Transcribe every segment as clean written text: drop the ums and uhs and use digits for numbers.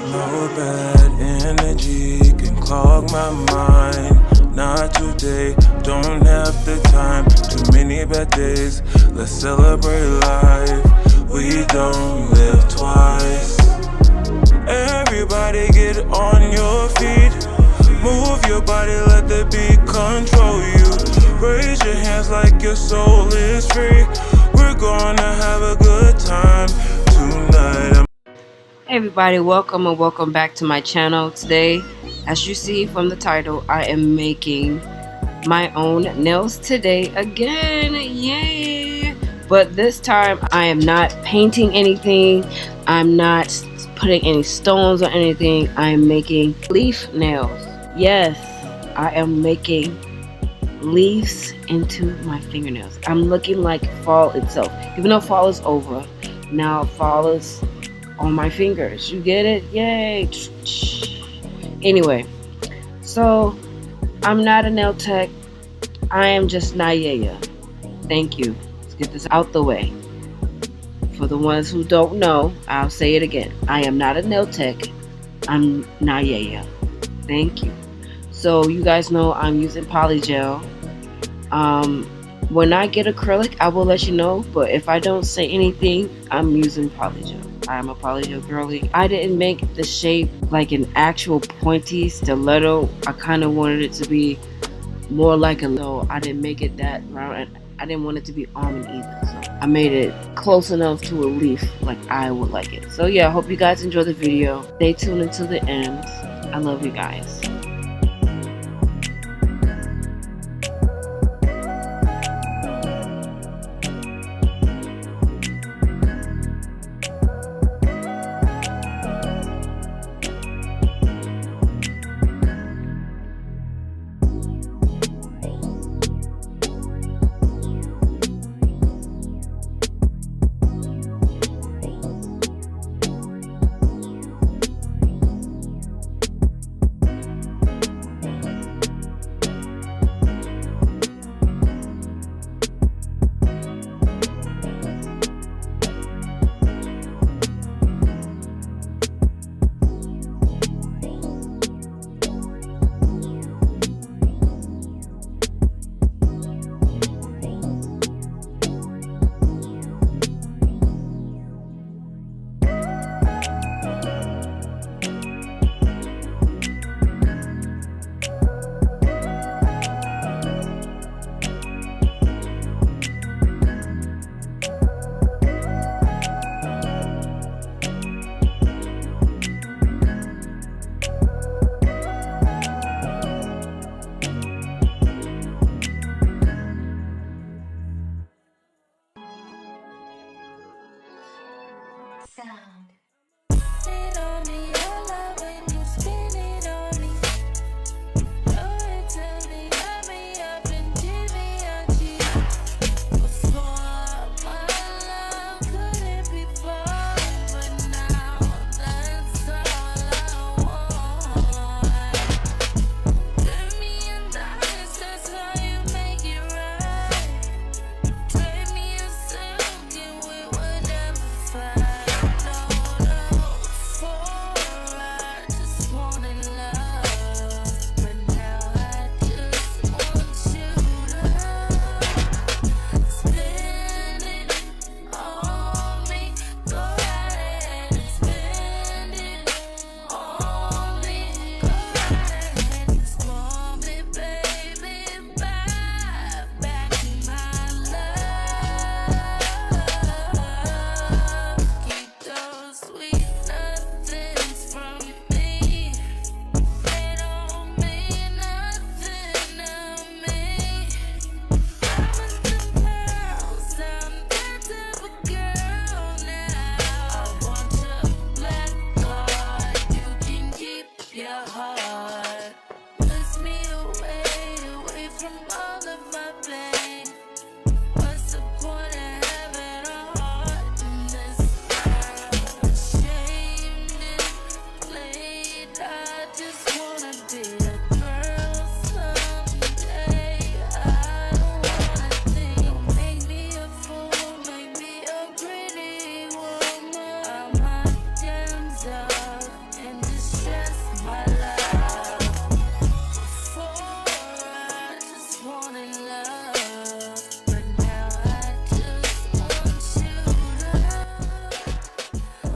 No bad energy can clog my mind. Not today, don't have the time. Too many bad days, let's celebrate life. We don't live twice. Everybody get on your feet. Move your body, let the beat control you. Raise your hands like your soul is free. We're gonna have a good time tonight. Hey everybody, welcome and welcome back to my channel. Today, as you see from the title, I am making my own nails today again. Yay! But this time I am not painting anything. I'm not putting any stones or anything. I am making leaf nails. Yes, I am making leaves into my fingernails. I'm looking like fall itself. Even though fall is over, now fall is on my fingers. You get it? Yay! Anyway, so I'm not a nail tech. I am just Niyeahya. Thank you. Let's get this out the way. For the ones who don't know, I'll say it again. I am not a nail tech. I'm Niyeahya. Thank you. So you guys know I'm using polygel. When I get acrylic, I will let you know. But if I don't say anything, I'm using polygel. I'm a polygel girly. I didn't make the shape like an actual pointy stiletto. I kind of wanted it to be more like a low. I didn't make it that round, and I didn't want it to be almond either. So I made it close enough to a leaf like I would like it. So yeah, I hope you guys enjoy the video. Stay tuned until the end. I love you guys.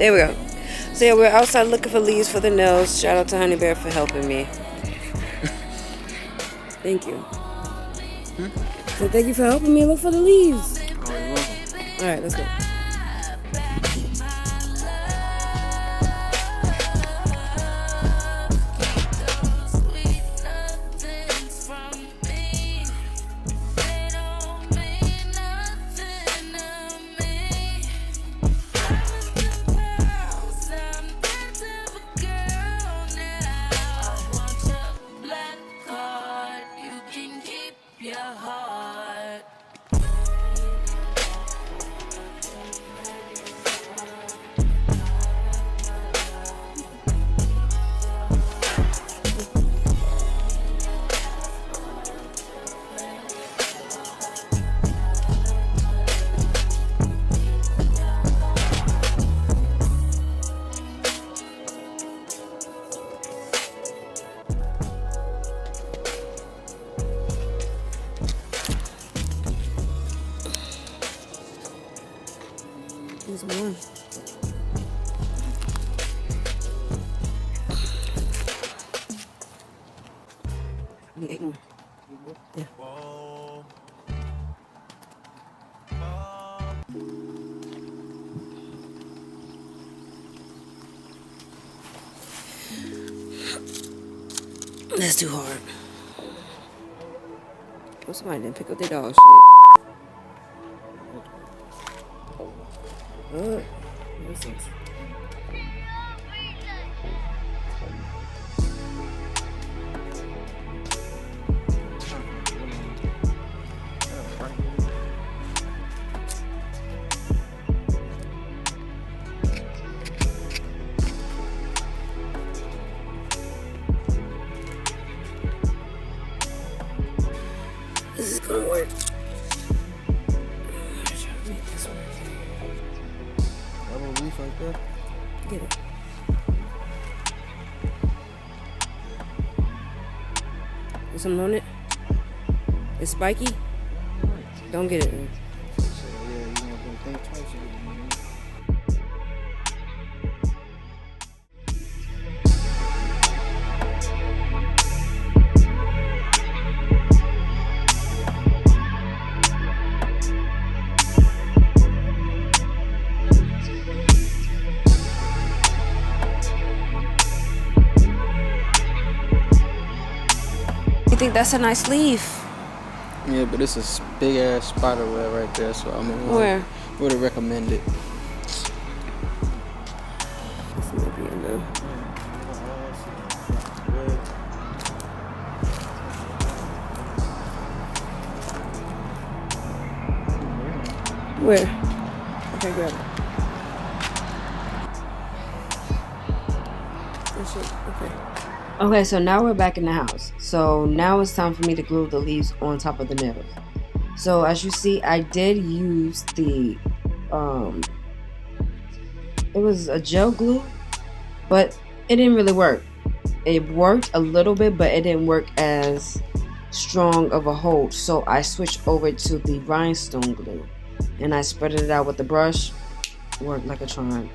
There we go. So yeah, we're outside looking for leaves for the nails. Shout out to Honey Bear for helping me. Thank you. So thank you for helping me look for the leaves. Oh, you're welcome. Alright, let's go. There's more. I need 8 more. Yeah. That's too hard. Oh, somebody didn't pick up their dog shit. Oh, what's this? This is gonna work. Double leaf right there. Get it. There's something on it? It's spiky? Don't get it. So, yeah, you know, don't think twice. You think that's a nice leaf? Yeah, but it's a big ass spider web right there, so I mean, Where? Would have recommended. This might be enough. Where? Okay, grab it. That's it. Okay. Okay, so now we're back in the house. So now it's time for me to glue the leaves on top of the nails. So as you see, I did use the it was a gel glue, but it didn't really work. It worked a little bit, but it didn't work as strong of a hold. So I switched over to the rhinestone glue and I spread it out with the brush. Worked like a charm.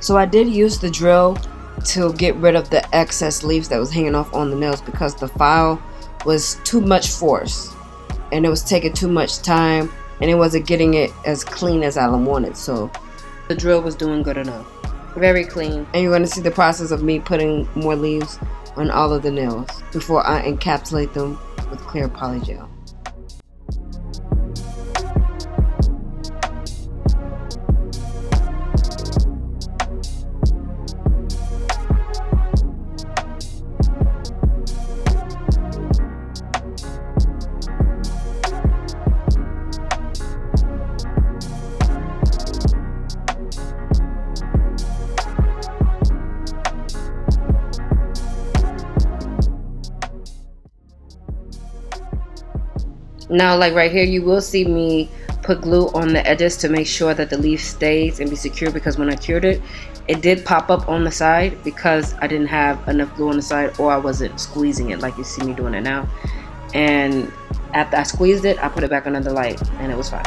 So I did use the drill to get rid of the excess leaves that was hanging off on the nails because the file was too much force and it was taking too much time and it wasn't getting it as clean as I wanted. So the drill was doing good enough. Very clean. And you're going to see the process of me putting more leaves on all of the nails before I encapsulate them with clear polygel. Now, like right here, you will see me put glue on the edges to make sure that the leaf stays and be secure, because when I cured it, it did pop up on the side because I didn't have enough glue on the side, or I wasn't squeezing it like you see me doing it now. And after I squeezed it, I put it back under the light and it was fine.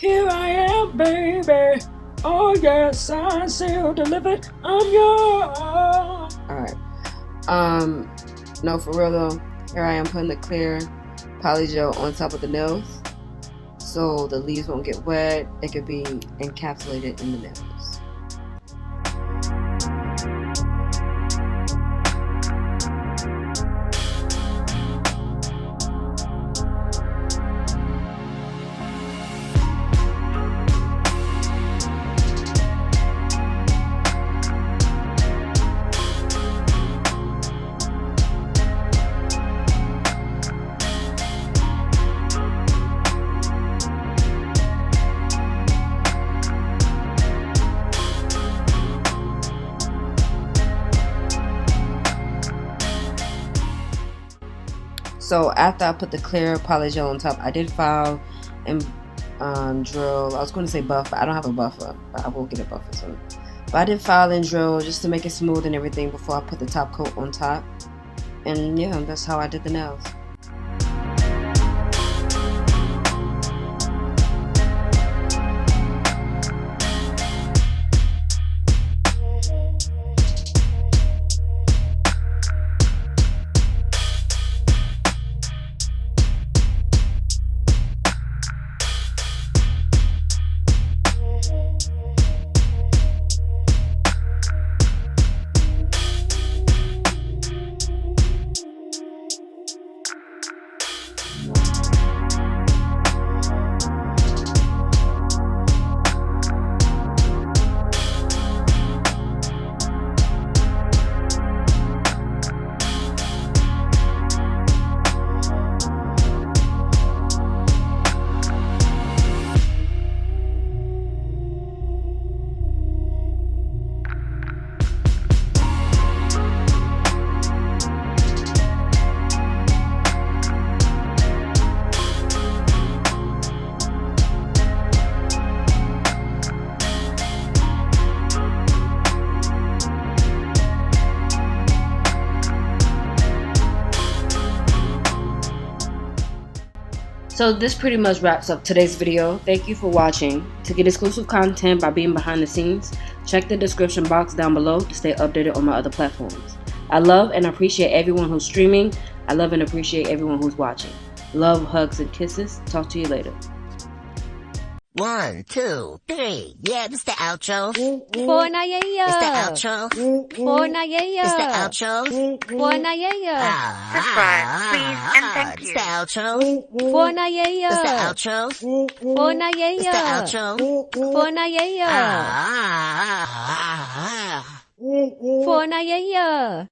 Here I am, baby. Oh yes, signed, sealed, delivered. I'm yours. Alright. No, for real though. Here I am putting the clear polygel on top of the nails, so the leaves won't get wet. It could be encapsulated in the nails. So after I put the clear polygel on top, I did file and drill. I was going to say buff, but I don't have a buffer, but I will get a buffer soon. But I did file and drill just to make it smooth and everything before I put the top coat on top. And yeah, that's how I did the nails. So this pretty much wraps up today's video. Thank you for watching. To get exclusive content by being behind the scenes, check the description box down below to stay updated on my other platforms. I love and appreciate everyone who's streaming. I love and appreciate everyone who's watching. Love, hugs, and kisses. Talk to you later. 1, 2, 3. Yeah, this the outro. For Niyeahya. It's the outro. For Niyeahya. It's the outro. For Niyeahya. Subscribe, please, and thank you. It's the outro. For Niyeahya. It's the outro. For Niyeahya. It's the outro. For Niyeahya. For Niyeahya.